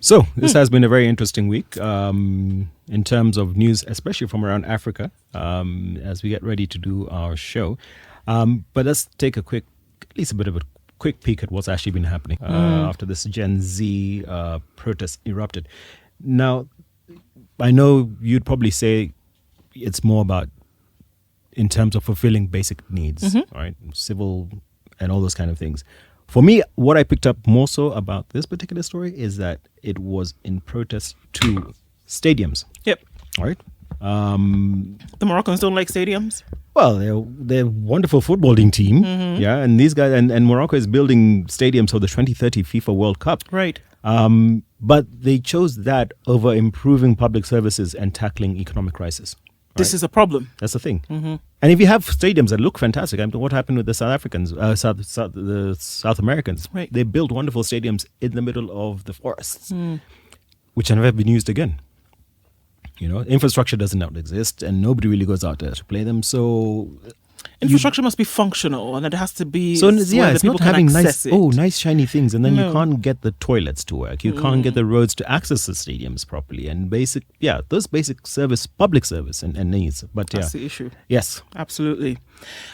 So this has been a very interesting week in terms of news, especially from around Africa, as we get ready to do our show. But let's take at least a bit of a quick peek at what's actually been happening after this Gen Z protest erupted. Now, I know you'd probably say it's more about in terms of fulfilling basic needs, right? Civil and all those kind of things. For me, what I picked up more so about this particular story is that it was in protest to stadiums. Yep. Right? The Moroccans don't like stadiums? Well, they're a wonderful footballing team. Yeah, and these guys, and Morocco is building stadiums for the 2030 FIFA World Cup. Right. But they chose that over improving public services and tackling economic crisis. This is a problem. That's the thing. And if you have stadiums that look fantastic, I mean, what happened with the South Africans, the South Americans? Right. They built wonderful stadiums in the middle of the forests, which have never been used again. You know, infrastructure doesn't exist, and nobody really goes out there to play them. So infrastructure must be functional, and it has to be it's people not having can nice, access it. Nice shiny things, and then you can't get the toilets to work. You can't get the roads to access the stadiums properly, and those basic service, public service, and needs. But that's the issue. Yes, absolutely.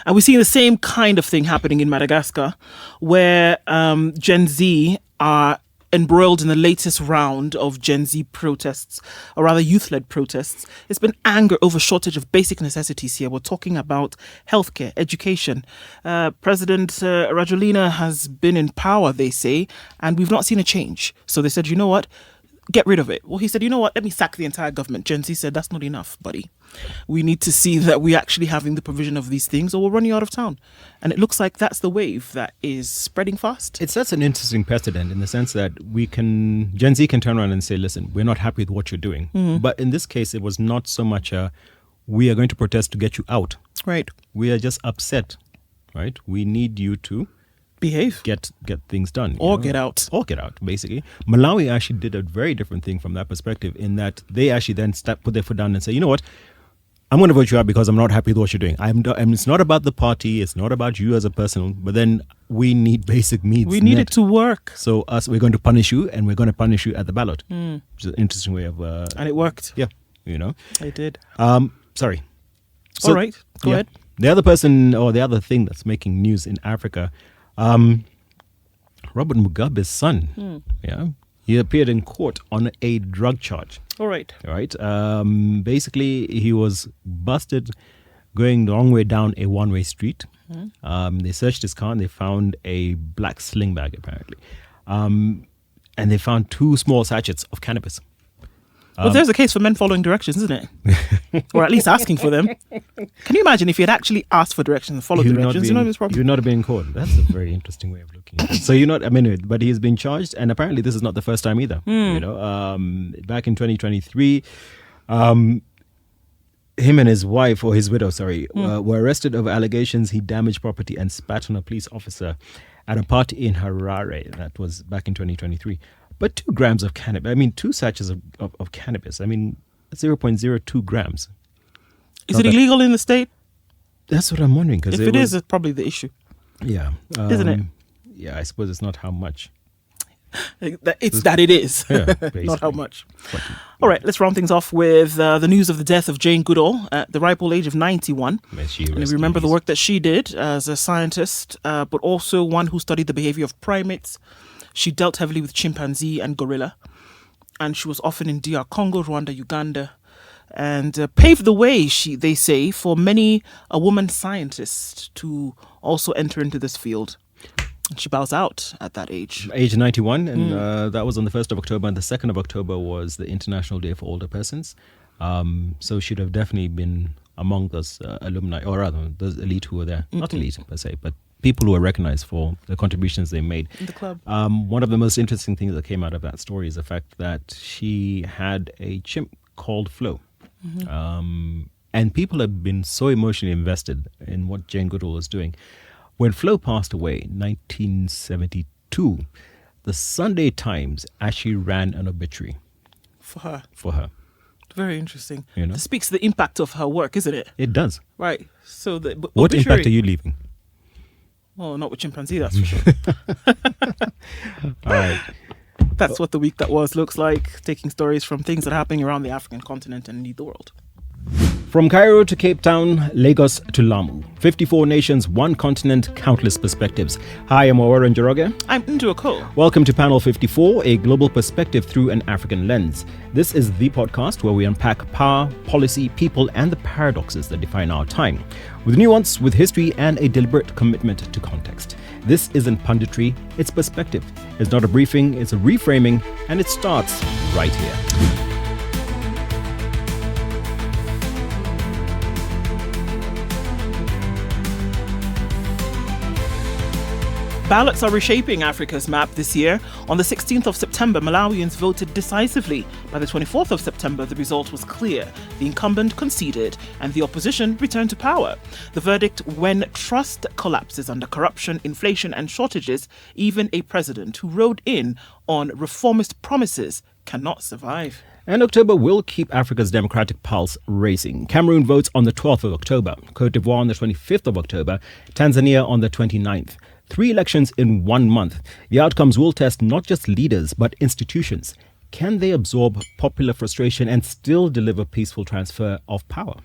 And we're seeing the same kind of thing happening in Madagascar, where Gen Z are embroiled in the latest round of Gen Z protests, or rather youth-led protests. It's been anger over shortage of basic necessities here. We're talking about healthcare, education. President Rajolina has been in power, they say, and we've not seen a change. So they said, you know what? Get rid of it. Well, he said, you know what? Let me sack the entire government. Gen Z said, that's not enough, buddy. We need to see that we're actually having the provision of these things, or we'll run you out of town. And it looks like that's the wave that is spreading fast. It sets an interesting precedent in the sense that Gen Z can turn around and say, listen, we're not happy with what you're doing. But in this case, it was not so much we are going to protest to get you out. Right. We are just upset, right? We need you to behave, get things done, or get out, basically. Malawi actually did a very different thing from that perspective, in that they actually then put their foot down and say, you know what, I'm going to vote you out because I'm not happy with what you're doing. And it's not about the party, it's not about you as a person, but then we need basic needs. We need it to work. So we're going to punish you, and we're going to punish you at the ballot, which is an interesting way of and it worked. Yeah, you know, it did. Sorry. All right, go ahead. The other person, or the other thing that's making news in Africa, Robert Mugabe's son, he appeared in court on a drug charge. All right. Basically, he was busted going the wrong way down a one-way street. They searched his car and they found a black sling bag, apparently. And they found 2 small sachets of cannabis. Well, there's a case for men following directions, isn't it? Or at least asking for them. Can you imagine if he had actually asked for directions and followed directions? You would not have been in court. That's a very interesting way of looking at it. So but he's been charged, and apparently this is not the first time either. You know, back in 2023, him and his wife, or his widow, were arrested over allegations he damaged property and spat on a police officer at a party in Harare. That was back in 2023. But 2 grams of cannabis, 2 sachets of cannabis, 0.02 grams. Is it illegal in the state? That's what I'm wondering. If it is, it's probably the issue. Yeah. Isn't it? Yeah, I suppose it's not how much. It's that it is, not how much. All right, let's round things off with the news of the death of Jane Goodall at the ripe old age of 91. And we remember the work that she did as a scientist, but also one who studied the behavior of primates. She dealt heavily with chimpanzee and gorilla, and she was often in DR Congo, Rwanda, Uganda, and paved the way, they say, for many a woman scientist to also enter into this field. And she bows out at that age. Age 91, and that was on the 1st of October, and the 2nd of October was the International Day for Older Persons. So she'd have definitely been among those alumni, or rather, those elite who were there. Not elite per se, but people who were recognized for the contributions they made. In the club. One of the most interesting things that came out of that story is the fact that she had a chimp called Flo. And people have been so emotionally invested in what Jane Goodall was doing. When Flo passed away in 1972, the Sunday Times actually ran an obituary. For her. Very interesting. You know? It speaks to the impact of her work, isn't it? It does. Right. So what impact are you leaving? Oh, not with chimpanzee, that's for sure. All right. That's what the week that was looks like, taking stories from things that are happening around the African continent and indeed the world. From Cairo to Cape Town, Lagos to Lamu. 54 nations, one continent, countless perspectives. Hi, I'm Waweru and Njoroge. I'm Okoh. Welcome to Panel 54, a global perspective through an African lens. This is the podcast where we unpack power, policy, people, and the paradoxes that define our time. With nuance, with history, and a deliberate commitment to context. This isn't punditry, it's perspective. It's not a briefing, it's a reframing, and it starts right here. Ballots are reshaping Africa's map this year. On the 16th of September, Malawians voted decisively. By the 24th of September, the result was clear. The incumbent conceded and the opposition returned to power. The verdict: when trust collapses under corruption, inflation and shortages, even a president who rode in on reformist promises cannot survive. And October will keep Africa's democratic pulse racing. Cameroon votes on the 12th of October, Cote d'Ivoire on the 25th of October, Tanzania on the 29th. 3 elections in 1 month. The outcomes will test not just leaders, but institutions. Can they absorb popular frustration and still deliver peaceful transfer of power?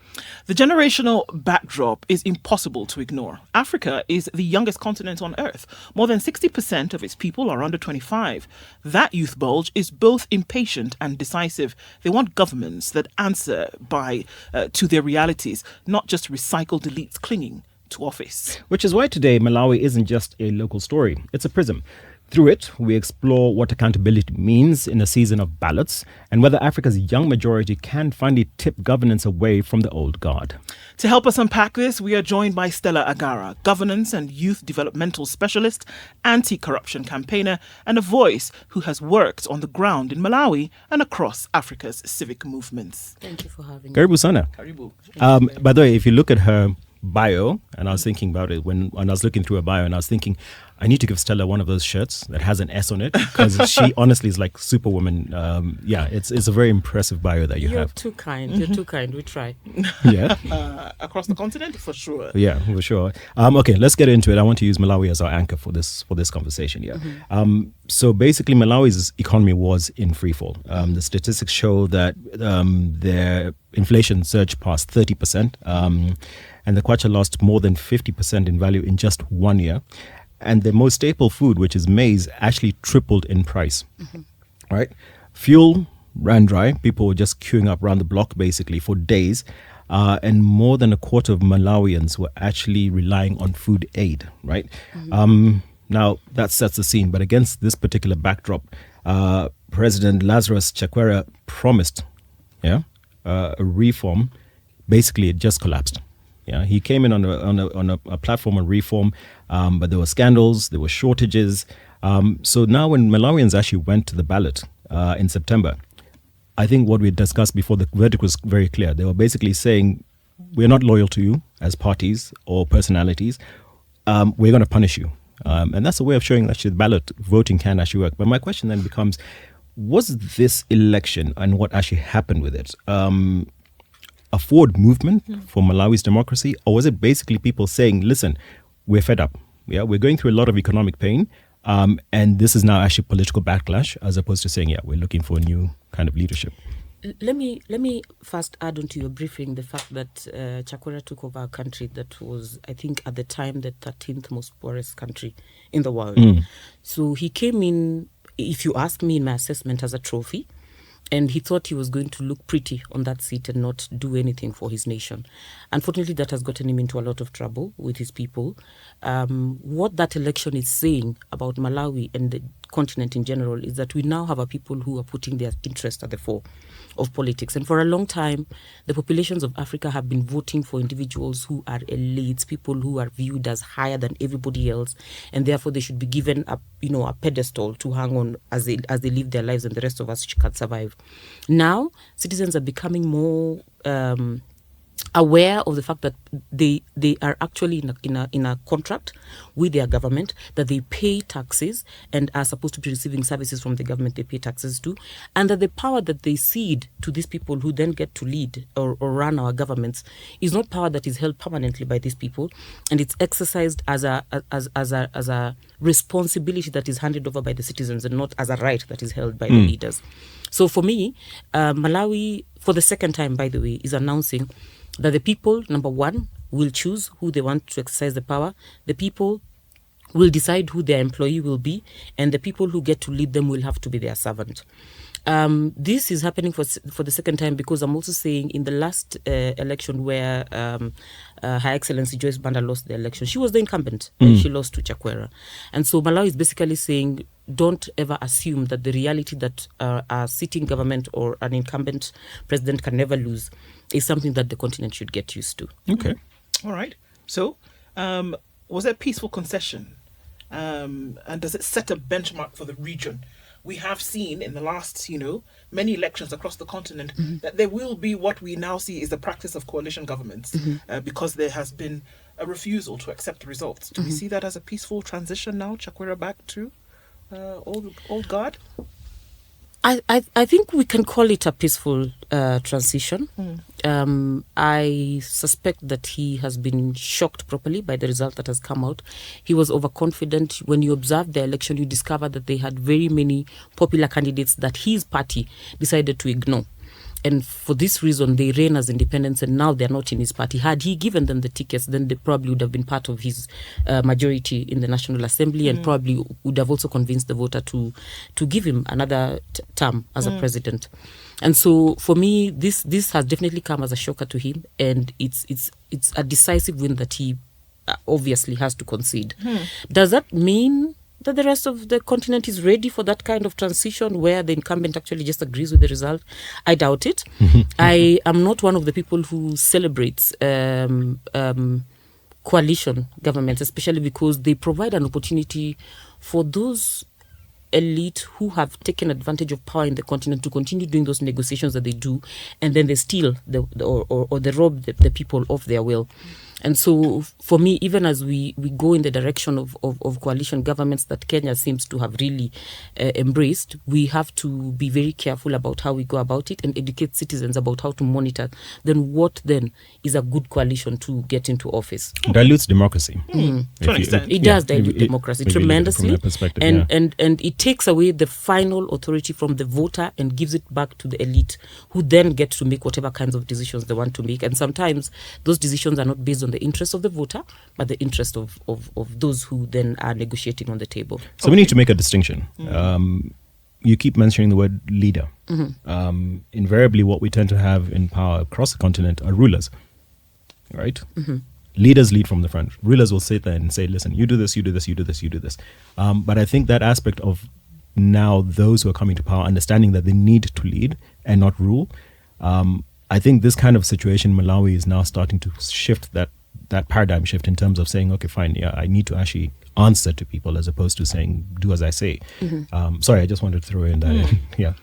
The generational backdrop is impossible to ignore. Africa is the youngest continent on Earth. More than 60% of its people are under 25. That youth bulge is both impatient and decisive. They want governments that answer to their realities, not just recycled elites clinging to office. Which is why today Malawi isn't just a local story, it's a prism. Through it, we explore what accountability means in a season of ballots and whether Africa's young majority can finally tip governance away from the old guard. To help us unpack this, we are joined by Stella Agara, governance and youth developmental specialist, anti-corruption campaigner, and a voice who has worked on the ground in Malawi and across Africa's civic movements. Thank you for having me. Karibu sana. Karibu. By the way, if you look at her bio, and I was thinking about it when I was looking through her bio, and I was thinking, I need to give Stella one of those shirts that has an S on it, because she honestly is like Superwoman. It's a very impressive bio that you have. You're too kind. You're too kind. We try. Yeah. Across the continent, for sure. Yeah, for sure. Okay, let's get into it. I want to use Malawi as our anchor for this conversation here. So basically, Malawi's economy was in freefall. The statistics show that their inflation surged past 30%, and the kwacha lost more than 50% in value in just 1 year. And the most staple food, which is maize, actually tripled in price. Right? Fuel ran dry. People were just queuing up around the block basically for days. And more than a quarter of Malawians were actually relying on food aid. Right? Now, that sets the scene. But against this particular backdrop, President Lazarus Chakwera promised a reform. Basically, it just collapsed. Yeah, he came in on a platform of reform, but there were scandals, there were shortages. So now when Malawians actually went to the ballot in September, I think what we discussed before, the verdict was very clear. They were basically saying, we're not loyal to you as parties or personalities. We're going to punish you. And that's a way of showing that actually the ballot voting can actually work. But my question then becomes, was this election and what actually happened with it a forward movement for Malawi's democracy, or was it basically people saying, listen, we're fed up, we're going through a lot of economic pain, and this is now actually political backlash, as opposed to saying, we're looking for a new kind of leadership? Let me first add on to your briefing the fact that Chakwera took over a country that was, I think, at the time, the 13th most poorest country in the world. So he came in, if you ask me in my assessment, as a trophy. And he thought he was going to look pretty on that seat and not do anything for his nation. Unfortunately, that has gotten him into a lot of trouble with his people. What that election is saying about Malawi and the continent in general is that we now have a people who are putting their interest at the fore of politics. And for a long time, the populations of Africa have been voting for individuals who are elites, people who are viewed as higher than everybody else, and therefore they should be given a pedestal to hang on as they live their lives, and the rest of us can survive. Now, citizens are becoming more aware of the fact that they are actually in a contract with their government, that they pay taxes and are supposed to be receiving services from the government they pay taxes to, and that the power that they cede to these people who then get to lead or run our governments is not power that is held permanently by these people, and it's exercised as a responsibility that is handed over by the citizens and not as a right that is held by the leaders. So for me, Malawi, for the second time, by the way, is announcing that the people, number one, will choose who they want to exercise the power. The people will decide who their employee will be, and the people who get to lead them will have to be their servant. This is happening for the second time because I'm also saying in the last election where Her Excellency Joyce Banda lost the election, she was the incumbent and she lost to Chakwera. And so Malawi is basically saying, don't ever assume that the reality that a sitting government or an incumbent president can never lose is something that the continent should get used to. Okay. All right. So, was it a peaceful concession? And does it set a benchmark for the region? We have seen in the last, many elections across the continent that there will be what we now see is the practice of coalition governments because there has been a refusal to accept the results. Do we see that as a peaceful transition now, Chakwera back to old guard? I think we can call it a peaceful transition. I suspect that he has been shocked properly by the result that has come out. He was overconfident. When you observe the election, you discover that they had very many popular candidates that his party decided to ignore. And for this reason, they ran as independents, and now they're not in his party. Had he given them the tickets, then they probably would have been part of his majority in the National Assembly and probably would have also convinced the voter to give him another term as a president. And so for me, this has definitely come as a shocker to him, and it's a decisive win that he obviously has to concede. Does that mean that the rest of the continent is ready for that kind of transition where the incumbent actually just agrees with the result? I doubt it. I am not one of the people who celebrates coalition governments, especially because they provide an opportunity for those elite who have taken advantage of power in the continent to continue doing those negotiations that they do, and then they steal or they rob the people of their will. And so for me, even as we go in the direction of coalition governments that Kenya seems to have really embraced, we have to be very careful about how we go about it and educate citizens about how to monitor then what then is a good coalition to get into office. Dilutes democracy. To an extent. It does dilute democracy tremendously. From that perspective, and it takes away the final authority from the voter and gives it back to the elite, who then get to make whatever kinds of decisions they want to make. And sometimes those decisions are not based on the interest of the voter, but the interest of those who then are negotiating on the table. So we need to make a distinction. You keep mentioning the word leader. Invariably, what we tend to have in power across the continent are rulers, right? Leaders lead from the front. Rulers will sit there and say, listen, you do this, you do this, you do this, you do this. But I think that aspect of now those who are coming to power understanding that they need to lead and not rule, I think this kind of situation in Malawi is now starting to shift that paradigm shift in terms of saying, okay, fine, yeah, I need to actually answer to people as opposed to saying, do as I say. Sorry, I just wanted to throw in that in. Yeah.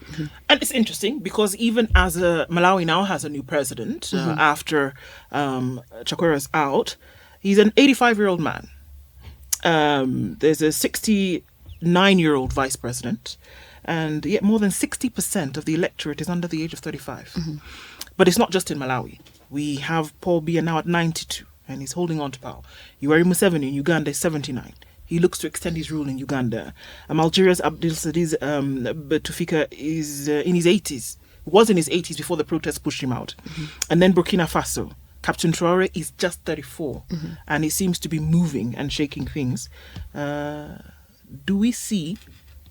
And it's interesting because even as Malawi now has a new president after Chakwera's out, he's an 85-year-old man. There's a 69-year-old vice president, and yet more than 60% of the electorate is under the age of 35. But it's not just in Malawi. We have Paul Biya now at 92, and he's holding on to power. Yoweri Museveni in Uganda is 79. He looks to extend his rule in Uganda. Algeria's Abdel Sadiq Bouteflika is in his 80s. Was in his 80s before the protests pushed him out. And then Burkina Faso. Captain Traore is just 34, and he seems to be moving and shaking things. Do we see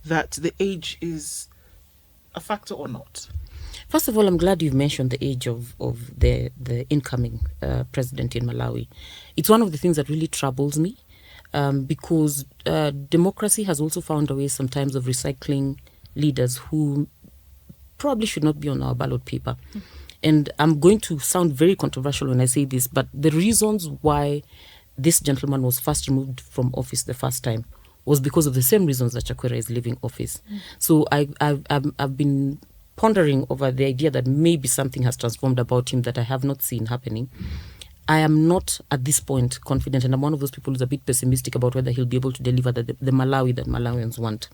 that the age is a factor or not? First of all, I'm glad you've mentioned the age of the incoming president in Malawi. It's one of the things that really troubles me because democracy has also found a way sometimes of recycling leaders who probably should not be on our ballot paper. And I'm going to sound very controversial when I say this, but the reasons why this gentleman was first removed from office the first time was because of the same reasons that Chakwera is leaving office. So I've been pondering over the idea that maybe something has transformed about him that I have not seen happening, I am not at this point confident, and I'm one of those people who's a bit pessimistic about whether he'll be able to deliver the Malawi that Malawians want.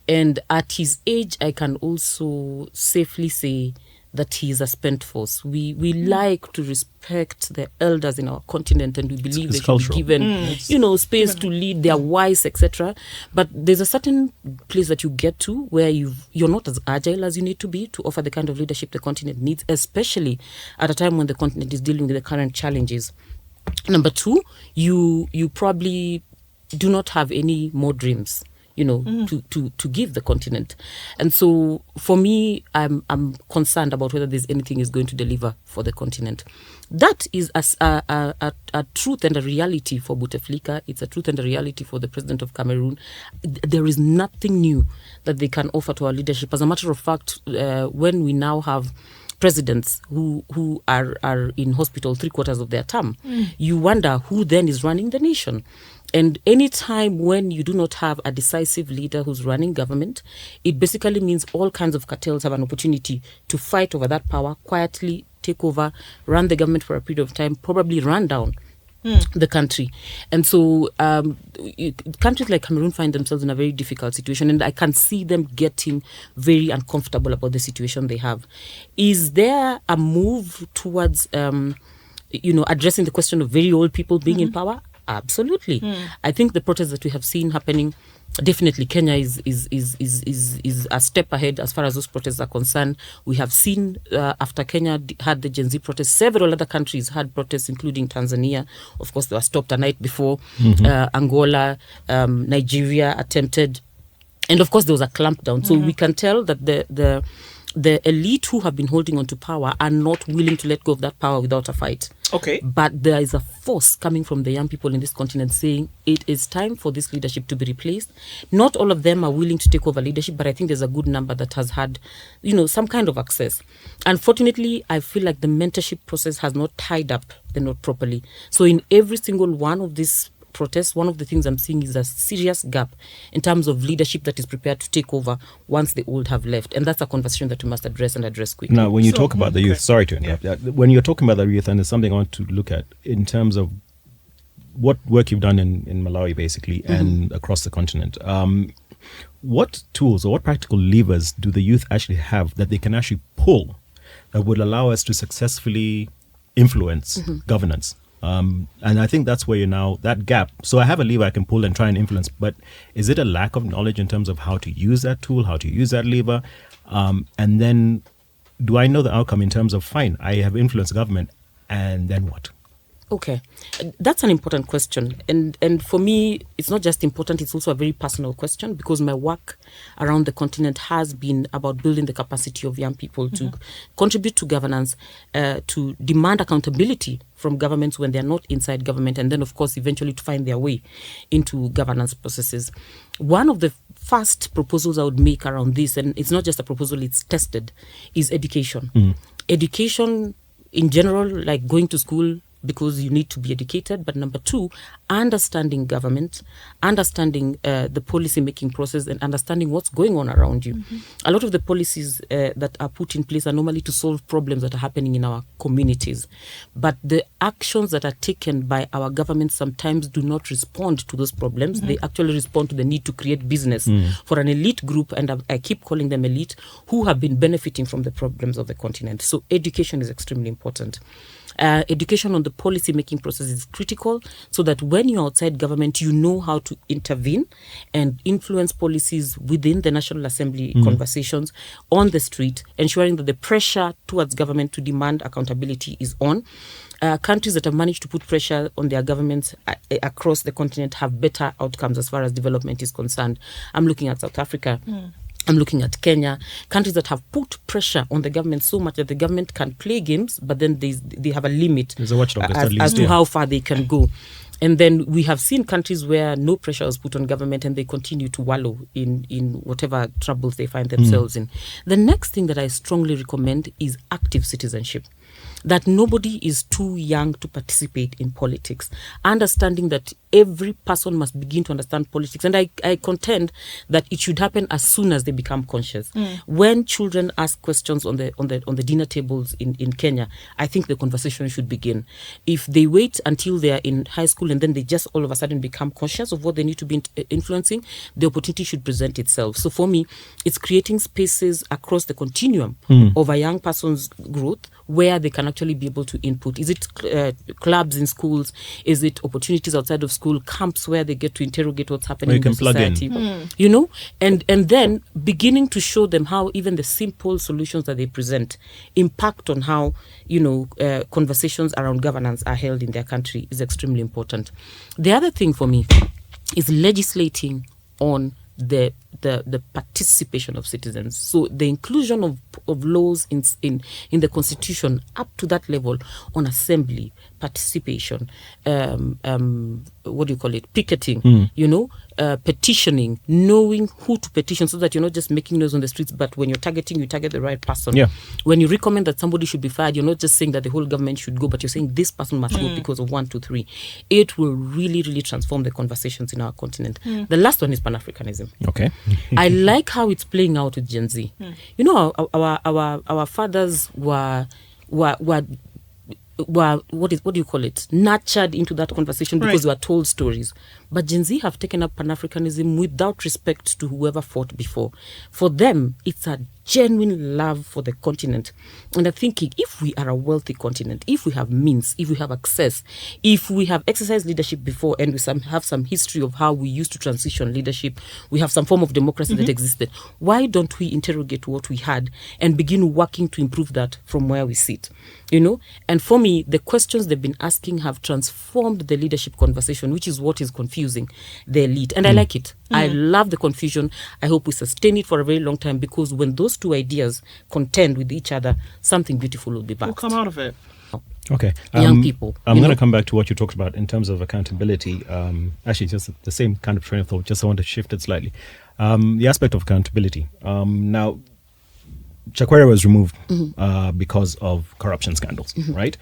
And at his age, I can also safely say that he is a spent force. We like to respect the elders in our continent, and we believe they should be given, space to lead. They are wise, etc. But there's a certain place that you get to where you're not as agile as you need to be to offer the kind of leadership the continent needs, especially at a time when the continent is dealing with the current challenges. Number two, you probably do not have any more dreams, to give the continent. And so for me, I'm concerned about whether there's anything is going to deliver for the continent. That is a truth and a reality for Bouteflika. It's a truth and a reality for the president of Cameroon. There is nothing new that they can offer to our leadership. As a matter of fact, when we now have presidents who are in hospital 3/4 of their term, you wonder who then is running the nation. And any time when you do not have a decisive leader who's running government, it basically means all kinds of cartels have an opportunity to fight over that power, quietly take over, run the government for a period of time, probably run down the country. And so countries like Cameroon find themselves in a very difficult situation, and I can see them getting very uncomfortable about the situation they have. Is there a move towards addressing the question of very old people being in power? Absolutely. I think the protests that we have seen happening, definitely Kenya is a step ahead as far as those protests are concerned. We have seen after Kenya had the Gen Z protests, several other countries had protests, including Tanzania. Of course, they were stopped a night before. Angola, Nigeria attempted. And of course, there was a clampdown. So we can tell that the elite who have been holding on to power are not willing to let go of that power without a fight. Okay. But there is a force coming from the young people in this continent saying it is time for this leadership to be replaced. Not all of them are willing to take over leadership, but I think there's a good number that has had, some kind of access. Unfortunately, I feel like the mentorship process has not tied up the knot properly. So in every single one of these protests, one of the things I'm seeing is a serious gap in terms of leadership that is prepared to take over once the old have left. And that's a conversation that we must address quickly. Now, when you talk about the youth, sorry to interrupt, when you're talking about the youth, and there's something I want to look at in terms of what work you've done in Malawi, basically, and across the continent. What tools or what practical levers do the youth actually have that they can actually pull that would allow us to successfully influence governance? And I think that's where you're now, that gap. So I have a lever I can pull and try and influence, but is it a lack of knowledge in terms of how to use that tool, how to use that lever? And then do I know the outcome in terms of, fine, I have influenced government, and then what? Okay, that's an important question. And for me, it's not just important, it's also a very personal question, because my work around the continent has been about building the capacity of young people to contribute to governance, to demand accountability from governments when they're not inside government, and then, of course, eventually to find their way into governance processes. One of the first proposals I would make around this, and it's not just a proposal, it's tested, is education. Education in general, like going to school, because you need to be educated. But number two, understanding government, understanding the policy making process, and understanding what's going on around you. A lot of the policies that are put in place are normally to solve problems that are happening in our communities. But the actions that are taken by our government sometimes do not respond to those problems. They actually respond to the need to create business for an elite group, and I keep calling them elite, who have been benefiting from the problems of the continent. So education is extremely important. Education on the policy making process is critical, so that when you're outside government, you know how to intervene and influence policies within the National Assembly conversations on the street, ensuring that the pressure towards government to demand accountability is on. Countries that have managed to put pressure on their governments across the continent have better outcomes as far as development is concerned. I'm looking at South Africa. I'm looking at Kenya, countries that have put pressure on the government so much that the government can play games, but then they have a limit as to how far they can go. And then we have seen countries where no pressure is put on government and they continue to wallow in whatever troubles they find themselves in. The next thing that I strongly recommend is active citizenship. that nobody is too young to participate in politics, understanding that every person must begin to understand politics. And I contend that it should happen as soon as they become conscious. When children ask questions on the dinner tables in Kenya, I think the conversation should begin. If they wait until they are in high school and then they just all of a sudden become conscious of what they need to be influencing, the opportunity should present itself. So for me, it's creating spaces across the continuum of a young person's growth where they can actually be able to input. Is it clubs in schools? Is it opportunities outside of school, camps where they get to interrogate what's happening in the society? You know, and then beginning to show them how even the simple solutions that they present impact on how, you know, conversations around governance are held in their country is extremely important. The other thing for me is legislating on the participation of citizens. So the inclusion of laws in the Constitution up to that level on assembly, participation, what do you call it, picketing, you know, petitioning, knowing who to petition so that you're not just making noise on the streets, but when you're targeting, you target the right person. Yeah. When you recommend that somebody should be fired, you're not just saying that the whole government should go, but you're saying this person must go because of 1, 2, 3. It will really, really transform the conversations in our continent. The last one is Pan-Africanism. Okay. I like how it's playing out with Gen Z. You know, our fathers were what do you call it? Nurtured into that conversation because they were told stories. But Gen Z have taken up Pan-Africanism without respect to whoever fought before. For them, it's a genuine love for the continent. And I'm thinking, if we are a wealthy continent, if we have means, if we have access, if we have exercised leadership before and we have some history of how we used to transition leadership, we have some form of democracy that existed, why don't we interrogate what we had and begin working to improve that from where we sit? You know? And for me, the questions they've been asking have transformed the leadership conversation, which is what is confusing the elite. And I like it. I love the confusion. I hope we sustain it for a very long time, because when those two ideas contend with each other, something beautiful will be back. Will come out of it. Okay. Young people. I'm going to come back to what you talked about in terms of accountability. Actually, just the same kind of train of thought, just I want to shift it slightly. The aspect of accountability. Now, Chakwera was removed because of corruption scandals, right?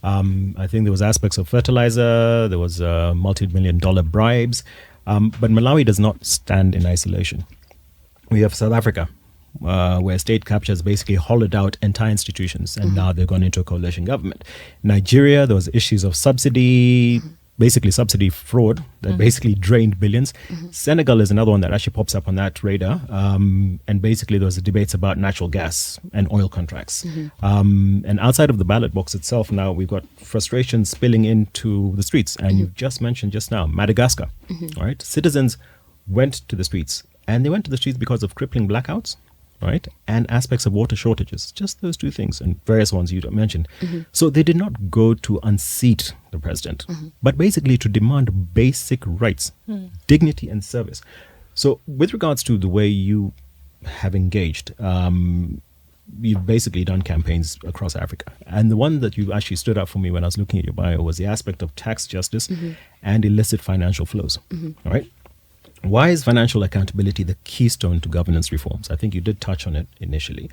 I think there was aspects of fertilizer, there was multi-million-dollar bribes, but Malawi does not stand in isolation. We have South Africa, where state capture has basically hollowed out entire institutions, and now they've gone into a coalition government. Nigeria, there was issues of subsidy, basically subsidy fraud that basically drained billions. Senegal is another one that actually pops up on that radar. And basically there was debates about natural gas and oil contracts. And outside of the ballot box itself, now we've got frustration spilling into the streets. And you've just mentioned just now, Madagascar, right? Citizens went to the streets, and they went to the streets because of crippling blackouts, right? And aspects of water shortages, just those two things, and various ones you mentioned. So they did not go to unseat the president, but basically to demand basic rights, dignity and service. So with regards to the way you have engaged, you've basically done campaigns across Africa. And the one that you actually stood out for me when I was looking at your bio was the aspect of tax justice and illicit financial flows, all right? Why is financial accountability the keystone to governance reforms? I think you did touch on it initially.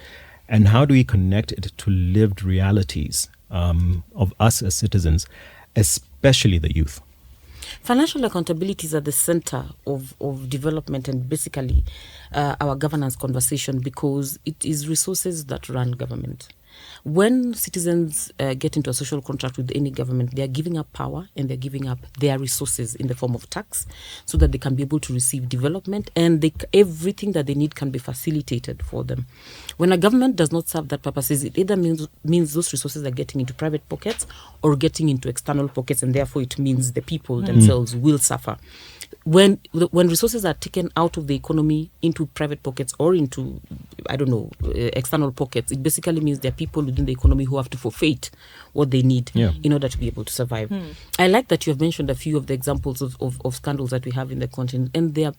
And how do we connect it to lived realities of us as citizens, especially the youth? Financial accountability is at the center of development and basically our governance conversation, because it is resources that run government. When citizens get into a social contract with any government, they are giving up power and they're giving up their resources in the form of tax so that they can be able to receive development, and everything that they need can be facilitated for them. When a government does not serve that purpose, it either means those resources are getting into private pockets or getting into external pockets, and therefore it means the people themselves will suffer. When resources are taken out of the economy into private pockets or into, external pockets, it basically means there are people within the economy who have to forfeit what they need in order to be able to survive. I like that you have mentioned a few of the examples of scandals that we have in the continent, and they are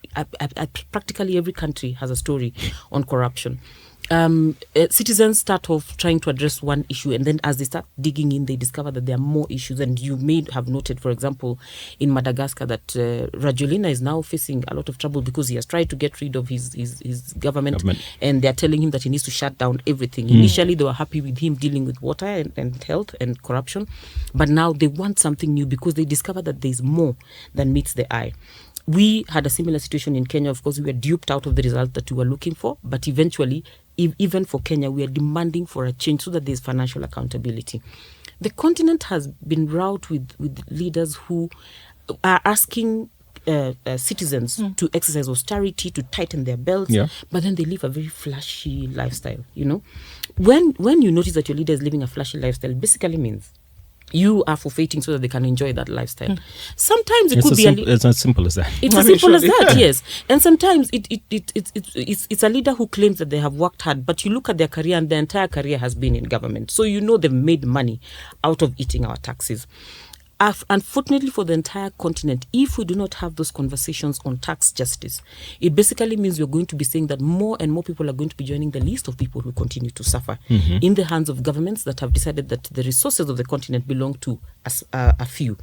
practically every country has a story on corruption. citizens start off trying to address one issue, and then as they start digging in, they discover that there are more issues. And you may have noted, for example, in Madagascar, that Rajoelina is now facing a lot of trouble because he has tried to get rid of his government, and they're telling him that he needs to shut down everything. Initially, they were happy with him dealing with water and health and corruption, but now they want something new because they discover that there's more than meets the eye. We had a similar situation in Kenya. Of course, we were duped out of the result that we were looking for, but eventually, even for Kenya, we are demanding for a change so that there's financial accountability. The continent has been wrought with leaders who are asking citizens to exercise austerity, to tighten their belts, but then they live a very flashy lifestyle, you know. When you notice that your leader is living a flashy lifestyle, it basically means you are forfeiting so that they can enjoy that lifestyle. Sometimes it could be it's as simple as that. It's as simple as that, yes. And sometimes it's a leader who claims that they have worked hard, but you look at their career and their entire career has been in government. So you know they've made money out of eating our taxes. Unfortunately for the entire continent, if we do not have those conversations on tax justice, it basically means we're going to be saying that more and more people are going to be joining the list of people who continue to suffer in the hands of governments that have decided that the resources of the continent belong to a few.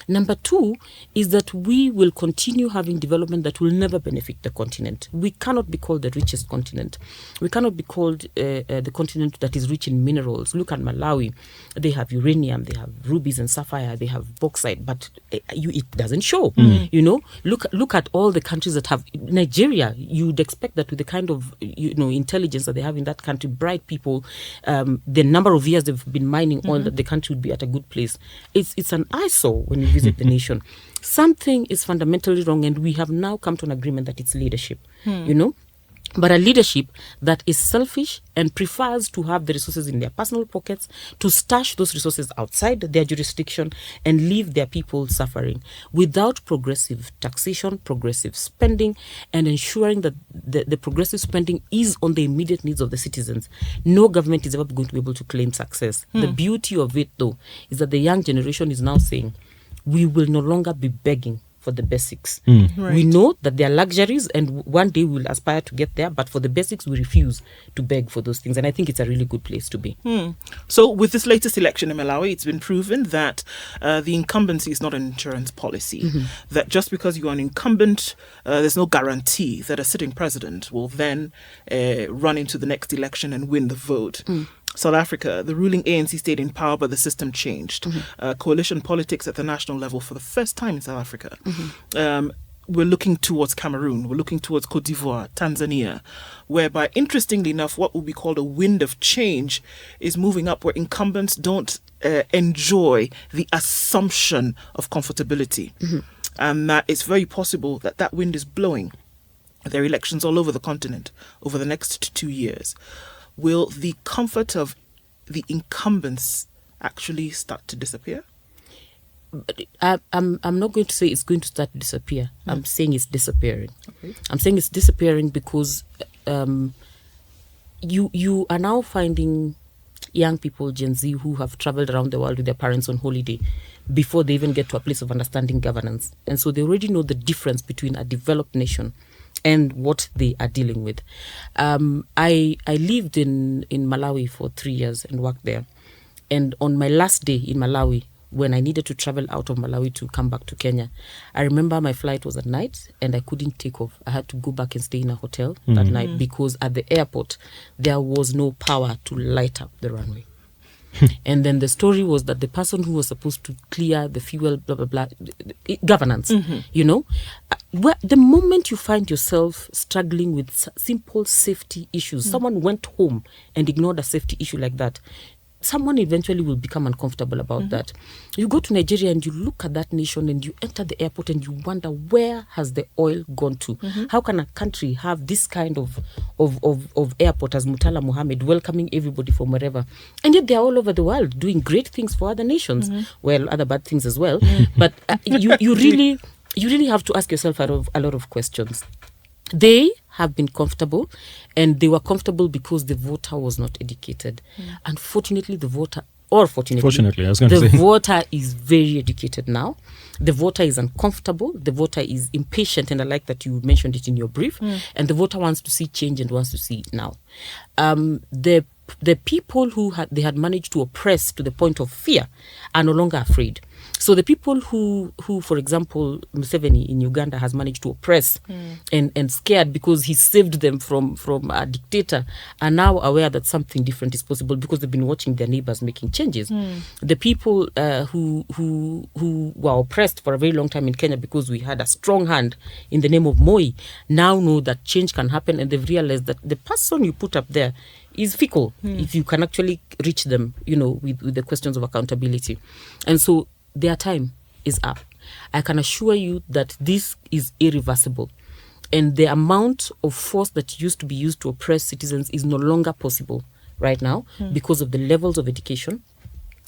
Number two is that we will continue having development that will never benefit the continent. We cannot be called the richest continent. We cannot be called the continent that is rich in minerals. Look at Malawi. They have uranium, they have rubies and sapphire, they have bauxite, but it doesn't show. You know, look at all the countries that have Nigeria. You'd expect that with the kind of intelligence that they have in that country, bright people, the number of years they've been mining oil, that the country would be at a good place. It's an eyesore when you visit the nation. Something is fundamentally wrong, and we have now come to an agreement that it's leadership, you know. But a leadership that is selfish and prefers to have the resources in their personal pockets, to stash those resources outside their jurisdiction and leave their people suffering without progressive taxation, progressive spending, and ensuring that the progressive spending is on the immediate needs of the citizens. No government is ever going to be able to claim success. The beauty of it, though, is that the young generation is now saying, we will no longer be begging for the basics. Right. We know that they are luxuries, and one day we'll aspire to get there, but for the basics, we refuse to beg for those things. And I think it's a really good place to be. So with this latest election in Malawi, it's been proven that the incumbency is not an insurance policy. That just because you are an incumbent, there's no guarantee that a sitting president will then run into the next election and win the vote. South Africa, the ruling ANC stayed in power, but the system changed. Coalition politics at the national level for the first time in South Africa. We're looking towards Cameroon, we're looking towards Cote d'Ivoire, Tanzania, whereby, interestingly enough, what will be called a wind of change is moving up, where incumbents don't enjoy the assumption of comfortability. And that it's very possible that that wind is blowing. There are elections all over the continent over the next 2 years. Will the comfort of the incumbents actually start to disappear? I'm not going to say it's going to start to disappear. I'm saying it's disappearing. I'm saying it's disappearing because you are now finding young people, Gen Z, who have traveled around the world with their parents on holiday before they even get to a place of understanding governance. And so they already know the difference between a developed nation and what they are dealing with. I lived in Malawi for 3 years and worked there. And on my last day in Malawi, when I needed to travel out of Malawi to come back to Kenya, I remember my flight was at night and I couldn't take off. I had to go back and stay in a hotel that night because at the airport, there was no power to light up the runway. And then the story was that the person who was supposed to clear the fuel, blah, blah, blah, governance, you know, the moment you find yourself struggling with simple safety issues, someone went home and ignored a safety issue like that, someone eventually will become uncomfortable about that. You go to Nigeria and you look at that nation and you enter the airport and you wonder, where has the oil gone to? How can a country have this kind of airport as Murtala Mohammed, welcoming everybody from wherever? And yet they're all over the world doing great things for other nations. Well, other bad things as well. But you really have to ask yourself a lot of questions. They have been comfortable, and they were comfortable because the voter was not educated. Unfortunately, the voter or fortunately, Fortunately, I was going to the say. voter is very educated now. The voter is uncomfortable. The voter is impatient, and I like that you mentioned it in your brief. And the voter wants to see change and wants to see it now. The people who they had managed to oppress to the point of fear are no longer afraid. So the people who for example, Museveni in Uganda has managed to oppress and scared because he saved them from a dictator, are now aware that something different is possible because they've been watching their neighbors making changes. The people who were oppressed for a very long time in Kenya because we had a strong hand in the name of Moi now know that change can happen, and they've realized that the person you put up there is fickle if you can actually reach them, with the questions of accountability. And so their time is up. I can assure you that this is irreversible. And the amount of force that used to be used to oppress citizens is no longer possible right now because of the levels of education,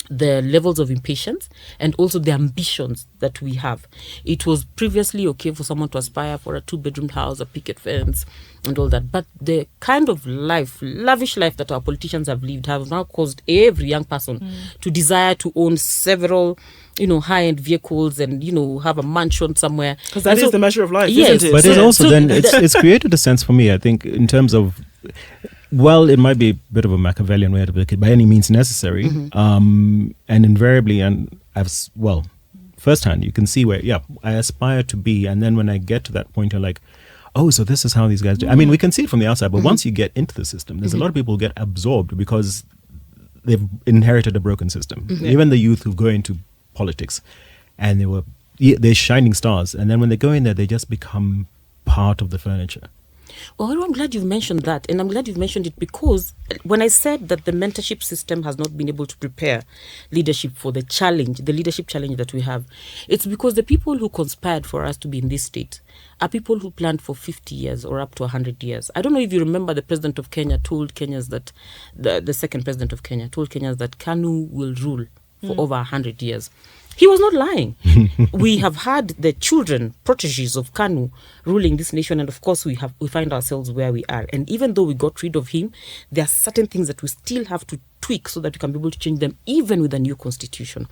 the levels of impatience, and also the ambitions that we have. It was previously okay for someone to aspire for a 2-bedroom house, a picket fence, and all that. But the kind of life, lavish life that our politicians have lived have now caused every young person to desire to own several, high-end vehicles and, have a mansion somewhere. Because that is the measure of life, yes, isn't it? But it's also it's created a sense for me, I think, in terms of, well, it might be a bit of a Machiavellian way to look at it, by any means necessary. And invariably, and firsthand, you can see where, I aspire to be. And then when I get to that point, you're like, oh, so this is how these guys do. I mean, we can see it from the outside, but once you get into the system, there's a lot of people who get absorbed because they've inherited a broken system. Even the youth who go into politics, and they're shining stars. And then when they go in there, they just become part of the furniture. Well, I'm glad you've mentioned that. And I'm glad you've mentioned it because when I said that the mentorship system has not been able to prepare leadership for the leadership challenge that we have, it's because the people who conspired for us to be in this state are people who planned for 50 years or up to 100 years. I don't know if you remember the president of Kenya told Kenyans that, the second president of Kenya told Kenyans that KANU will rule for over 100 years. He was not lying. We have had the children, proteges of KANU, ruling this nation, and of course we find ourselves where we are. And even though we got rid of him, there are certain things that we still have to tweak so that we can be able to change them, even with a new constitution.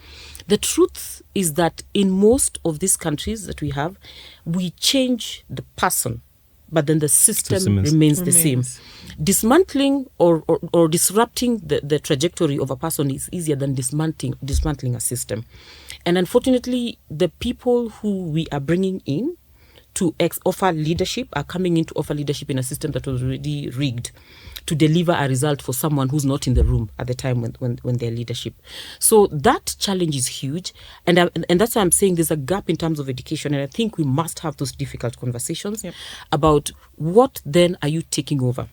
The truth is that in most of these countries that we have, we change the person, but then the system remains the same. Dismantling or disrupting the trajectory of a person is easier than dismantling a system. And unfortunately, the people who we are bringing in to offer leadership are coming in to offer leadership in a system that was already rigged to deliver a result for someone who's not in the room at the time when they're leadership. So that challenge is huge. And that's why I'm saying there's a gap in terms of education. And I think we must have those difficult conversations about what then are you taking over.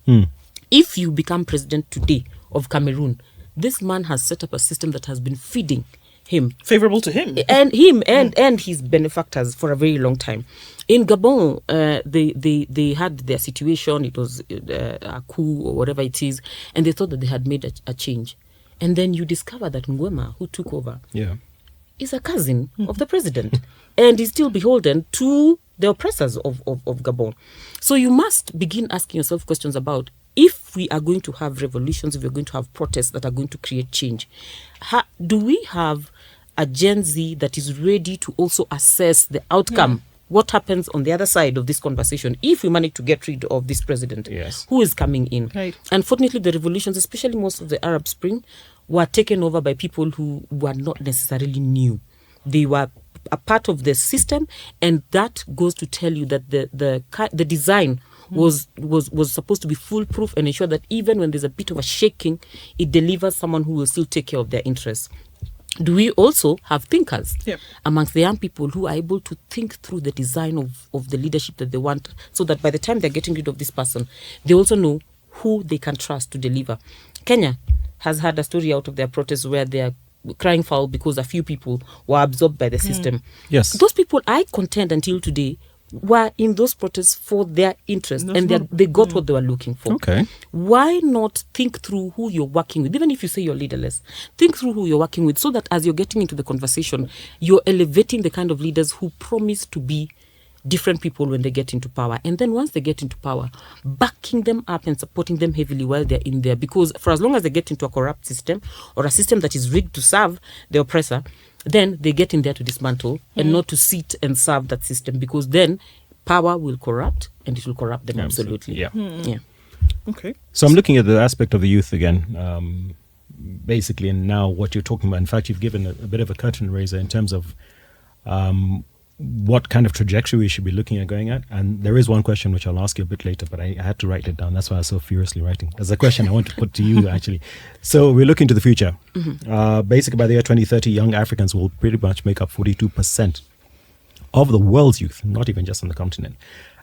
If you become president today of Cameroon, this man has set up a system that has been feeding him, favorable to him, and his benefactors for a very long time. In Gabon, they had their situation. It was a coup or whatever it is, and they thought that they had made a change. And then you discover that Nguema, who took over, is a cousin of the president, and is still beholden to the oppressors of Gabon. So you must begin asking yourself questions about, if we are going to have revolutions, if we're going to have protests that are going to create change, do we have a Gen Z that is ready to also assess the outcome? What happens on the other side of this conversation if we manage to get rid of this president who is coming in? Right. Unfortunately, the revolutions, especially most of the Arab Spring, were taken over by people who were not necessarily new. They were a part of the system, and that goes to tell you that the design was supposed to be foolproof and ensure that even when there's a bit of a shaking, it delivers someone who will still take care of their interests. Do we also have thinkers amongst the young people who are able to think through the design of the leadership that they want, so that by the time they're getting rid of this person, they also know who they can trust to deliver? Kenya has had a story out of their protests where they are crying foul because a few people were absorbed by the system. Yes. Those people, I contend until today, were in those protests for their interest, and they got what they were looking for. Okay. Why not think through who you're working with? Even if you say you're leaderless, think through who you're working with, so that as you're getting into the conversation, you're elevating the kind of leaders who promise to be different people when they get into power. And then once they get into power, backing them up and supporting them heavily while they're in there. Because for as long as they get into a corrupt system or a system that is rigged to serve the oppressor, then they get in there to dismantle and not to sit and serve that system, because then power will corrupt and it will corrupt them absolutely. Yeah. Okay. So I'm looking at the aspect of the youth again, basically, and now what you're talking about. In fact, you've given a bit of a curtain raiser in terms of what kind of trajectory we should be looking at going at. And there is one question which I'll ask you a bit later, but I had to write it down. That's why I was so furiously writing. There's a question I want to put to you, actually. So we're looking to the future. Basically, by the year 2030, young Africans will pretty much make up 42% of the world's youth, not even just on the continent.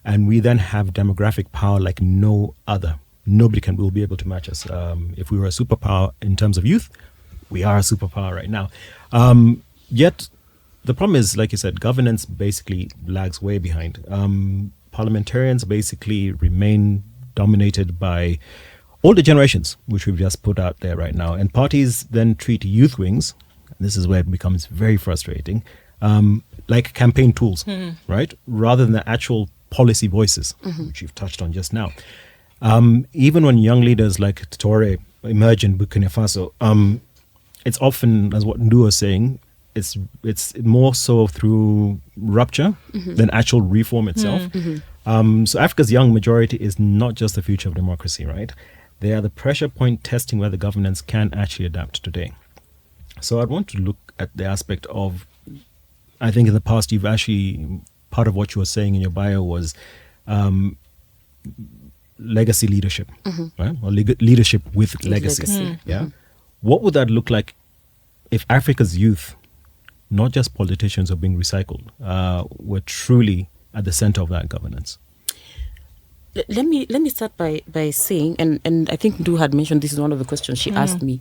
And we then have demographic power like no other. Nobody will be able to match us. If we were a superpower in terms of youth, we are a superpower right now. Yet, the problem is, like you said, governance basically lags way behind. Parliamentarians basically remain dominated by older generations, which we've just put out there right now. And parties then treat youth wings, and this is where it becomes very frustrating, like campaign tools, right? Rather than the actual policy voices, which you've touched on just now. Even when young leaders like Tore emerge in Burkina Faso, it's often, as what Ndu was saying, it's more so through rupture than actual reform itself. So Africa's young majority is not just the future of democracy, right? They are the pressure point testing whether governance can actually adapt today. So I'd want to look at the aspect of, I think in the past you've actually, part of what you were saying in your bio was legacy leadership, right? Or leadership with legacy. Yeah. What would that look like if Africa's youth, not just politicians, are being recycled, were truly at the center of that governance? Let me start by saying, and I think Ndu had mentioned this is one of the questions she asked me,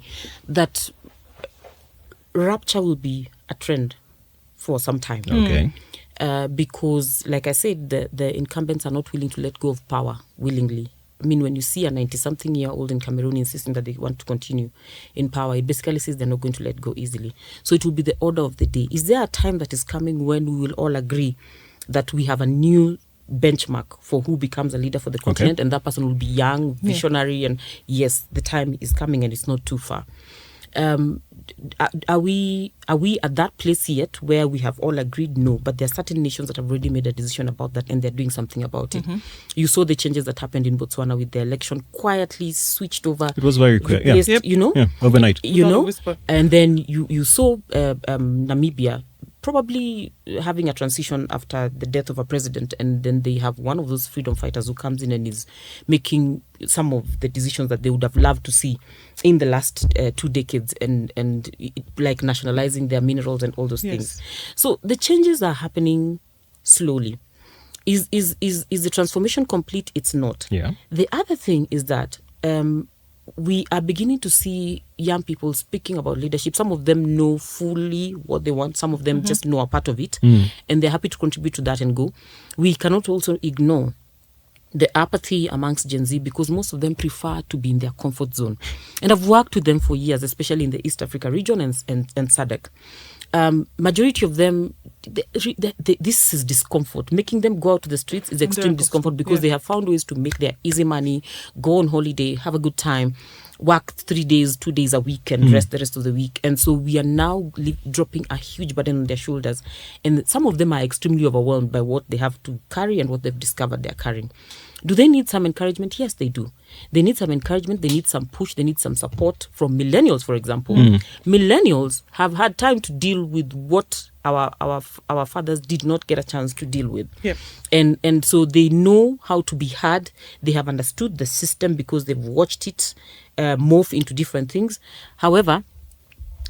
that rupture will be a trend for some time. Okay. Because, like I said, the incumbents are not willing to let go of power willingly. I mean, when you see a 90-something-year-old in Cameroon insisting that they want to continue in power, it basically says they're not going to let go easily. So it will be the order of the day. Is there a time that is coming when we will all agree that we have a new benchmark for who becomes a leader for the continent, and that person will be young, visionary, and yes, the time is coming and it's not too far? Are we at that place yet where we have all agreed? No, but there are certain nations that have already made a decision about that and they're doing something about it. You saw the changes that happened in Botswana with the election, quietly switched over. It was very quick, you know, overnight. You know, and then you saw Namibia probably having a transition after the death of a president, and then they have one of those freedom fighters who comes in and is making some of the decisions that they would have loved to see in the last 2 decades, and like nationalizing their minerals and all those things. So the changes are happening slowly. Is the transformation complete? It's not. The other thing is that we are beginning to see young people speaking about leadership. Some of them know fully what they want. Some of them just know a part of it, and they're happy to contribute to that and go. We cannot also ignore the apathy amongst Gen Z, because most of them prefer to be in their comfort zone. And I've worked with them for years, especially in the East Africa region and SADC. Majority of them, this is discomfort. Making them go out to the streets is extreme discomfort, because they have found ways to make their easy money, go on holiday, have a good time, work 3 days, 2 days a week, and rest the rest of the week. And so we are now dropping a huge burden on their shoulders. And some of them are extremely overwhelmed by what they have to carry and what they've discovered they're carrying. Do they need some encouragement? Yes, they do. They need some encouragement. They need some push. They need some support from millennials, for example. Millennials have had time to deal with what our fathers did not get a chance to deal with. And so they know how to be heard. They have understood the system because they've watched it morph into different things. However,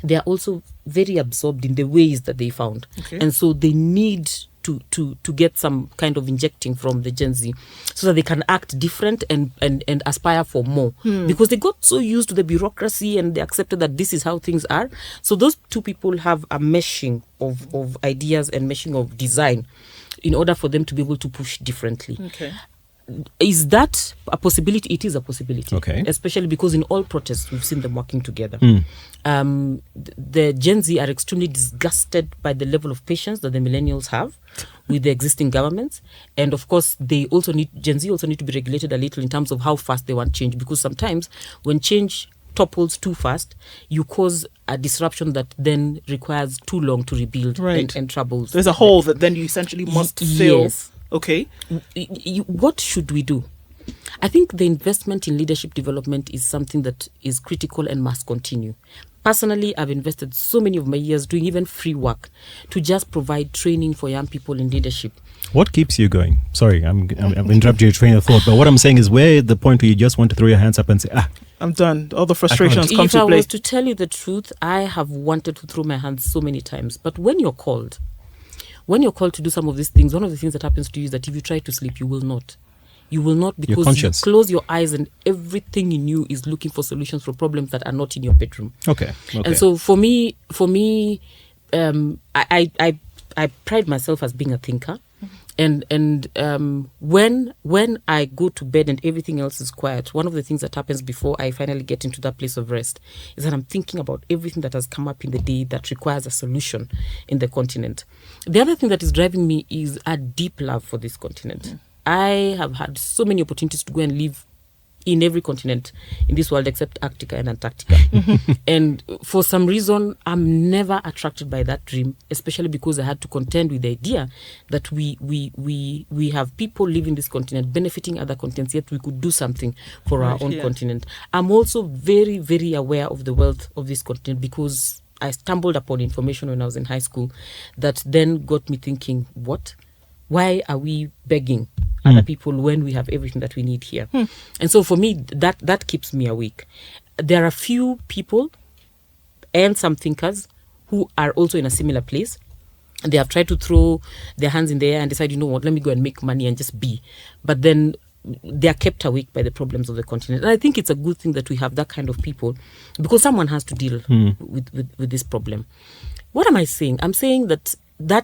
they are also very absorbed in the ways that they found. And so they need to get some kind of injecting from the Gen Z so that they can act different and aspire for more. Because they got so used to the bureaucracy and they accepted that this is how things are. So those two people have a meshing of ideas and meshing of design in order for them to be able to push differently. Is that a possibility? It is a possibility. Especially because in all protests, we've seen them working together. The Gen Z are extremely disgusted by the level of patience that the millennials have with the existing governments. And of course, Gen Z also need to be regulated a little in terms of how fast they want change, because sometimes when change topples too fast, you cause a disruption that then requires too long to rebuild and troubles. There's a hole that then you essentially must fill. Yes. Okay. What should we do? I think the investment in leadership development is something that is critical and must continue. Personally, I've invested so many of my years doing even free work to just provide training for young people in leadership. What keeps you going? Sorry, I'm interrupting your train of thought, but what I'm saying is, where the point where you just want to throw your hands up and say, I'm done. All the frustrations come if to I play. was to tell you the truth, I have wanted to throw my hands so many times. But when you're called to do some of these things, one of the things that happens to you is that if you try to sleep, you will not. You will not, because you close your eyes and everything in you is looking for solutions for problems that are not in your bedroom. Okay. And so for me, I pride myself as being a thinker. And when I go to bed and everything else is quiet, one of the things that happens before I finally get into that place of rest is that I'm thinking about everything that has come up in the day that requires a solution in the continent. The other thing that is driving me is a deep love for this continent. I have had so many opportunities to go and live in every continent in this world except Arctica and Antarctica. And for some reason, I'm never attracted by that dream, especially because I had to contend with the idea that we have people living this continent, benefiting other continents, yet we could do something for our own continent. I'm also very, very aware of the wealth of this continent, because I stumbled upon information when I was in high school that then got me thinking, what? Why are we begging other people when we have everything that we need here? And so for me, that keeps me awake. There are few people and some thinkers who are also in a similar place. They have tried to throw their hands in the air and decide, you know what, let me go and make money and just be. But then they are kept awake by the problems of the continent. And I think it's a good thing that we have that kind of people, because someone has to deal with this problem. What am I saying? I'm saying that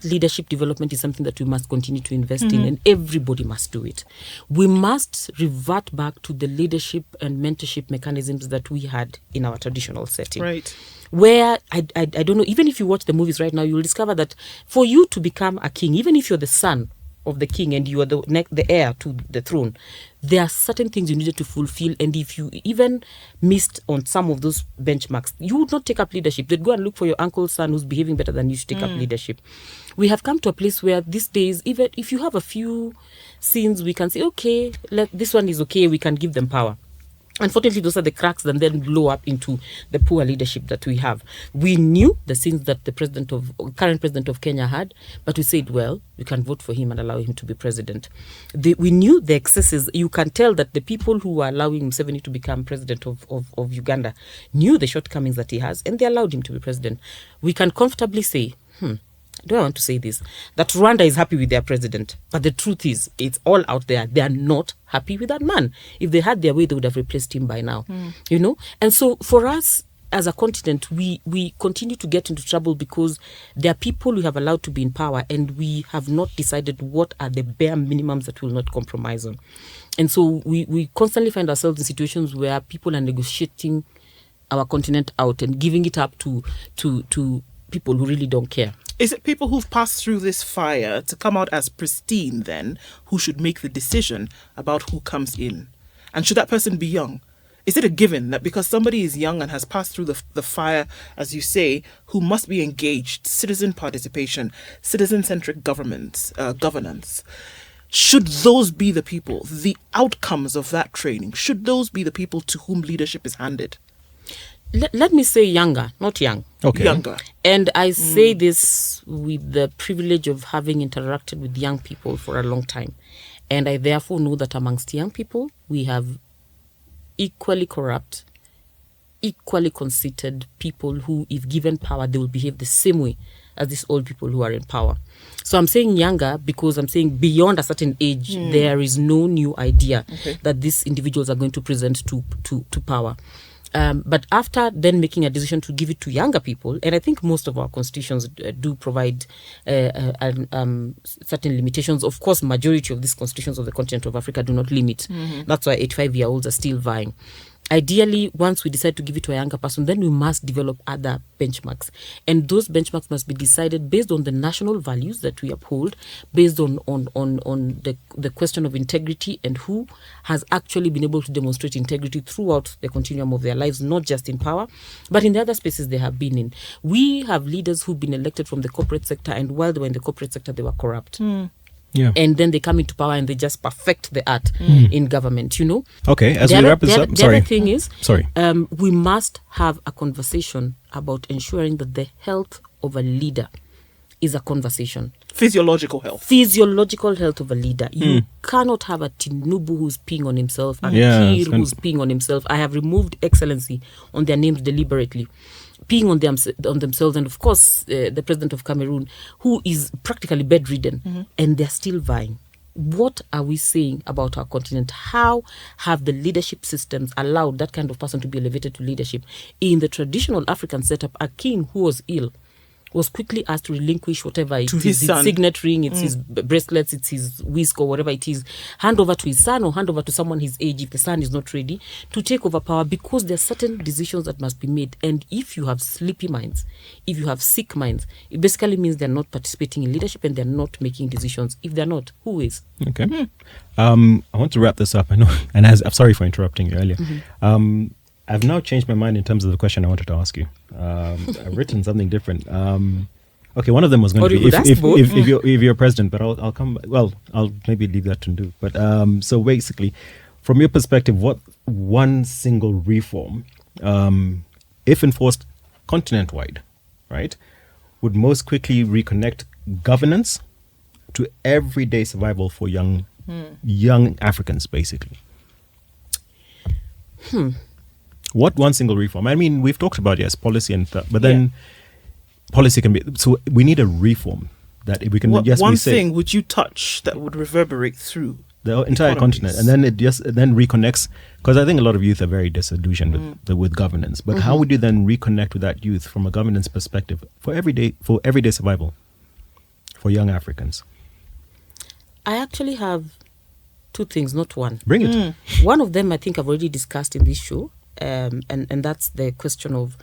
leadership development is something that we must continue to invest in, and everybody must do it. We must revert back to the leadership and mentorship mechanisms that we had in our traditional setting. Right. Where, I don't know, even if you watch the movies right now, you'll discover that for you to become a king, even if you're the son of the king and you are the heir to the throne, there are certain things you needed to fulfill, and if you even missed on some of those benchmarks, you would not take up leadership. They'd go and look for your uncle's son who's behaving better than you to take up leadership. We have come to a place where these days, even if you have a few sins, we can say, okay, this one is okay, we can give them power. Unfortunately, those are the cracks that then blow up into the poor leadership that we have. We knew the sins that the current president of Kenya had, but we said, well, we can vote for him and allow him to be president. We knew the excesses. You can tell that the people who were allowing Museveni to become president of Uganda knew the shortcomings that he has, and they allowed him to be president. We can comfortably say, do I want to say this? That Rwanda is happy with their president. But the truth is, it's all out there. They are not happy with that man. If they had their way, they would have replaced him by now. You know? And so for us as a continent, we continue to get into trouble because there are people we have allowed to be in power, and we have not decided what are the bare minimums that we will not compromise on. And so we constantly find ourselves in situations where people are negotiating our continent out and giving it up to people who really don't care. Is it people who've passed through this fire to come out as pristine then who should make the decision about who comes in? And should that person be young? Is it a given that because somebody is young and has passed through the fire, as you say, who must be engaged, citizen participation, citizen-centric governance, should those be the people, the outcomes of that training, should those be the people to whom leadership is handed? Let me say younger, not young. Okay. Younger. And I say this with the privilege of having interacted with young people for a long time. And I therefore know that amongst young people, we have equally corrupt, equally conceited people who, if given power, they will behave the same way as these old people who are in power. So I'm saying younger because I'm saying beyond a certain age, there is no new idea that these individuals are going to present to power. But after then making a decision to give it to younger people, and I think most of our constitutions do provide certain limitations. Of course, majority of these constitutions of the continent of Africa do not limit. That's why 85-year-olds are still vying. Ideally, once we decide to give it to a younger person, then we must develop other benchmarks. And those benchmarks must be decided based on the national values that we uphold, based on the question of integrity and who has actually been able to demonstrate integrity throughout the continuum of their lives, not just in power, but in the other spaces they have been in. We have leaders who've been elected from the corporate sector, and while they were in the corporate sector, they were corrupt. Yeah. And then they come into power and they just perfect the art in government, you know. Okay, as we wrap this up, the other thing is, sorry, we must have a conversation about ensuring that the health of a leader is a conversation. Physiological health. Physiological health of a leader. You cannot have a Tinubu who's peeing on himself, a Kir who's peeing on himself. I have removed excellency on their names deliberately. Peeing on themselves, and of course the president of Cameroon, who is practically bedridden, and they're still vying. What are we saying about our continent? How have the leadership systems allowed that kind of person to be elevated to leadership? In the traditional African setup, a king who was ill was quickly asked to relinquish whatever it is, his signet ring, it's his bracelets, it's his whisk or whatever it is, hand over to his son or hand over to someone his age if the son is not ready to take over power, because there are certain decisions that must be made. And if you have sleepy minds, if you have sick minds, it basically means they're not participating in leadership and they're not making decisions. If they're not, who is? Okay. I want to wrap this up. I know, and I'm sorry for interrupting you earlier. I've now changed my mind in terms of the question I wanted to ask you. I've written something different. Okay, one of them was going to be if you're president, but I'll come. Well, I'll maybe leave that to do. But so basically, from your perspective, what one single reform, if enforced continent-wide, right, would most quickly reconnect governance to everyday survival for young Africans, basically? What one single reform? I mean, we've talked about, yes, policy and stuff, but then policy can be, so we need a reform that we can one thing would you touch that would reverberate through the entire continent, and then it then reconnects, because I think a lot of youth are very disillusioned with governance. But how would you then reconnect with that youth from a governance perspective for everyday survival for young Africans? I actually have two things, not one. Bring it. One of them I think I've already discussed in this show. And that's the question of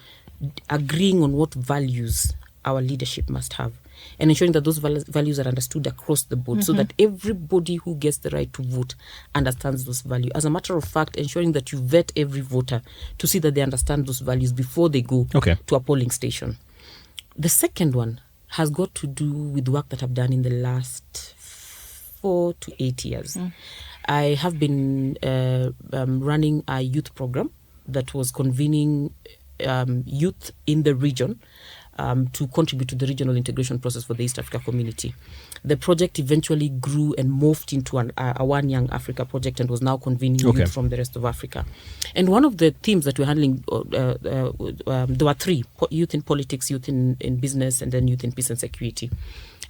agreeing on what values our leadership must have, and ensuring that those values are understood across the board, so that everybody who gets the right to vote understands those values. As a matter of fact, ensuring that you vet every voter to see that they understand those values before they go to a polling station. The second one has got to do with work that I've done in the last 4 to 8 years. I have been running a youth program that was convening youth in the region to contribute to the regional integration process for the East Africa community. The project eventually grew and morphed into a One Young Africa project, and was now convening youth from the rest of Africa. And one of the themes that we're handling, there were 3: youth in politics, youth in business, and then youth in peace and security.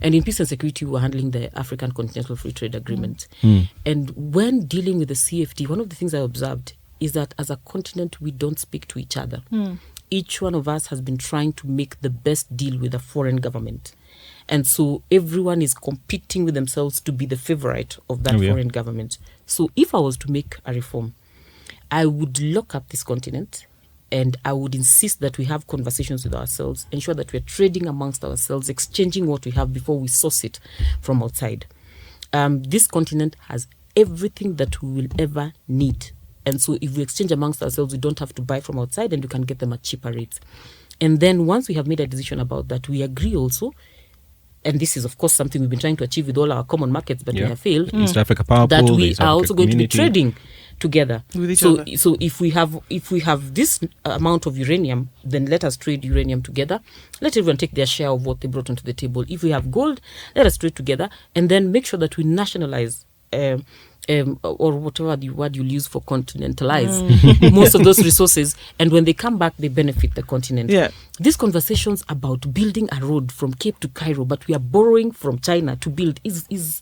And in peace and security, we were handling the African Continental Free Trade Agreement. And when dealing with the CFT, one of the things I observed is that as a continent, we don't speak to each other. Each one of us has been trying to make the best deal with a foreign government. And so everyone is competing with themselves to be the favorite of that foreign government. So if I was to make a reform, I would lock up this continent, and I would insist that we have conversations with ourselves, ensure that we're trading amongst ourselves, exchanging what we have before we source it from outside. This continent has everything that we will ever need. And so if we exchange amongst ourselves, we don't have to buy from outside, and we can get them at cheaper rates. And then once we have made a decision about that, we agree also, and this is of course something we've been trying to achieve with all our common markets, but we have failed, East Africa Power that Pool, we are also going to be trading together with each other. So if we have this amount of uranium, then let us trade uranium together. Let everyone take their share of what they brought onto the table. If we have gold, let us trade together, and then make sure that we nationalize or whatever the word you'll use for continentalize most of those resources, and when they come back, they benefit the continent. These conversations about building a road from Cape to Cairo, but we are borrowing from China to build is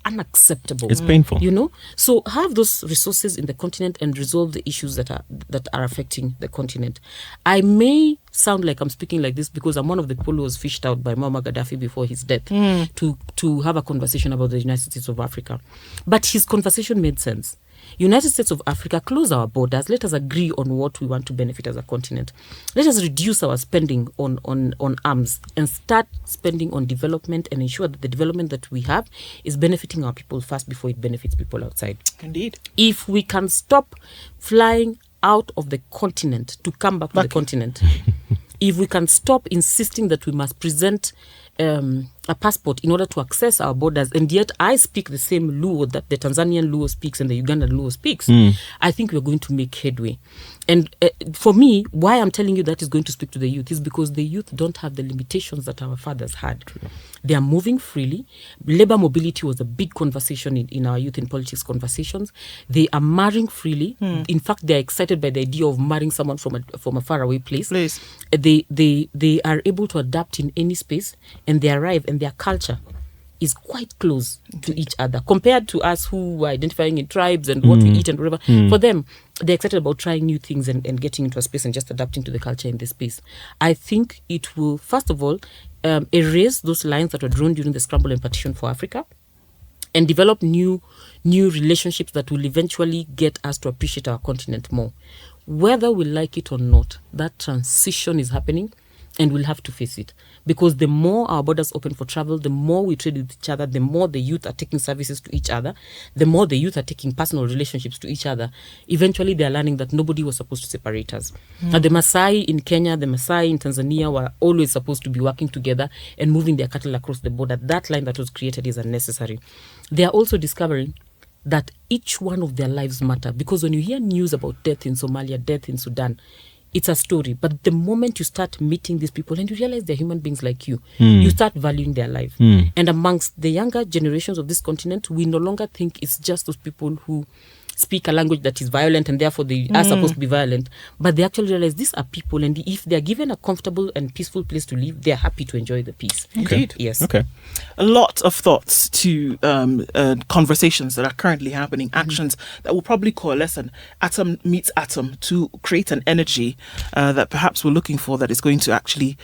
unacceptable. It's painful, you know. So have those resources in the continent and resolve the issues that are affecting the continent. I may sound like I'm speaking like this because I'm one of the people who was fished out by Muammar Gaddafi before his death to have a conversation about the United States of Africa. But his conversation made sense, United States of Africa, close our borders. Let us agree on what we want to benefit as a continent. Let us reduce our spending on arms and start spending on development and ensure that the development that we have is benefiting our people first before it benefits people outside. Indeed. If we can stop flying out of the continent to come back to the continent, if we can stop insisting that we must present a passport in order to access our borders, and yet I speak the same Luo that the Tanzanian Luo speaks and the Ugandan Luo speaks, I think we're going to make headway. And for me, why I'm telling you that is going to speak to the youth is because the youth don't have the limitations that our fathers had. True. They are moving freely. Labor mobility was a big conversation in our youth in politics conversations. They are marrying freely. In fact, they're excited by the idea of marrying someone from a faraway place. They are able to adapt in any space, and they arrive, and their culture is quite close to each other compared to us who are identifying in tribes and what we eat and whatever. For them, they're excited about trying new things and getting into a space and just adapting to the culture in this space. I think it will, first of all, erase those lines that were drawn during the scramble and partition for Africa and develop new relationships that will eventually get us to appreciate our continent more. Whether we like it or not, that transition is happening, and we'll have to face it. Because the more our borders open for travel, the more we trade with each other, the more the youth are taking services to each other, the more the youth are taking personal relationships to each other. Eventually, they're learning that nobody was supposed to separate us. And the Maasai in Kenya, the Maasai in Tanzania were always supposed to be working together and moving their cattle across the border. That line that was created is unnecessary. They are also discovering that each one of their lives matter. Because when you hear news about death in Somalia, death in Sudan, it's a story. But the moment you start meeting these people and you realize they're human beings like you, you start valuing their life. And amongst the younger generations of this continent, we no longer think it's just those people who speak a language that is violent and therefore they are supposed to be violent. But they actually realize these are people, and if they're given a comfortable and peaceful place to live, they're happy to enjoy the peace. Indeed. Yes. Okay. A lot of thoughts to conversations that are currently happening, actions that will probably coalesce, and atom meets atom to create an energy that perhaps we're looking for, that is going to actually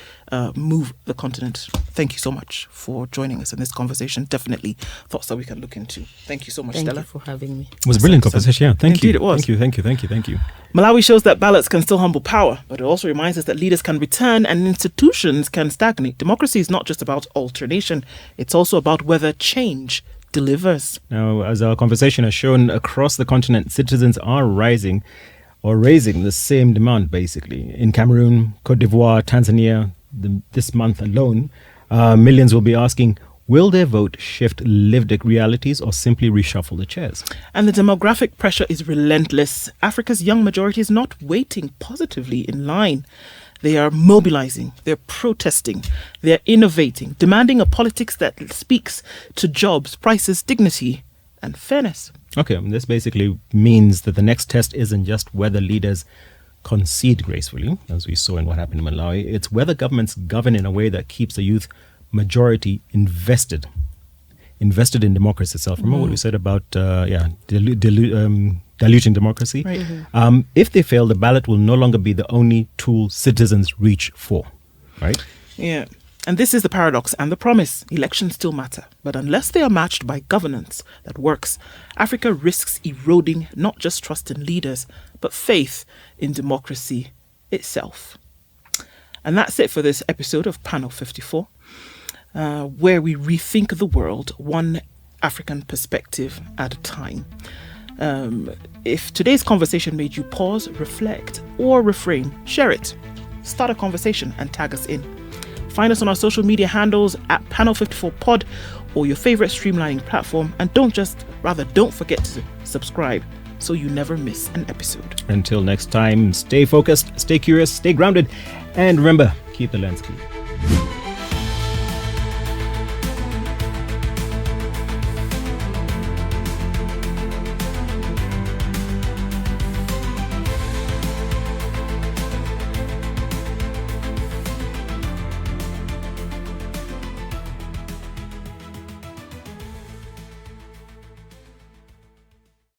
move the continent. Thank you so much for joining us in this conversation. Definitely thoughts that we can look into. Thank you so much, Stella. Thank you for having me. It was a brilliant conversation. Yeah, thank you. Indeed, it was. Thank you. Malawi shows that ballots can still humble power, but it also reminds us that leaders can return and institutions can stagnate. Democracy is not just about alternation, it's also about whether change delivers. Now, as our conversation has shown, across the continent, citizens are raising the same demand, basically. In Cameroon, Cote d'Ivoire, Tanzania, this month alone, millions will be asking, will their vote shift lived realities or simply reshuffle the chairs? And the demographic pressure is relentless. Africa's young majority is not waiting positively in line. They are mobilizing, they're protesting, they're innovating, demanding a politics that speaks to jobs, prices, dignity, and fairness. Okay, this basically means that the next test isn't just whether leaders concede gracefully, as we saw in what happened in Malawi. It's whether governments govern in a way that keeps the youth majority invested in democracy itself. Remember what we said about diluting democracy? Right. If they fail, the ballot will no longer be the only tool citizens reach for, right? Yeah. And this is the paradox and the promise. Elections still matter. But unless they are matched by governance that works, Africa risks eroding not just trust in leaders, but faith in democracy itself. And that's it for this episode of Panel 54, where we rethink the world one African perspective at a time. If today's conversation made you pause, reflect, or reframe, share it. Start a conversation and tag us in. Find us on our social media handles at Panel54Pod or your favorite streamlining platform. And don't forget to subscribe so you never miss an episode. Until next time, stay focused, stay curious, stay grounded, and remember, keep the lens clear.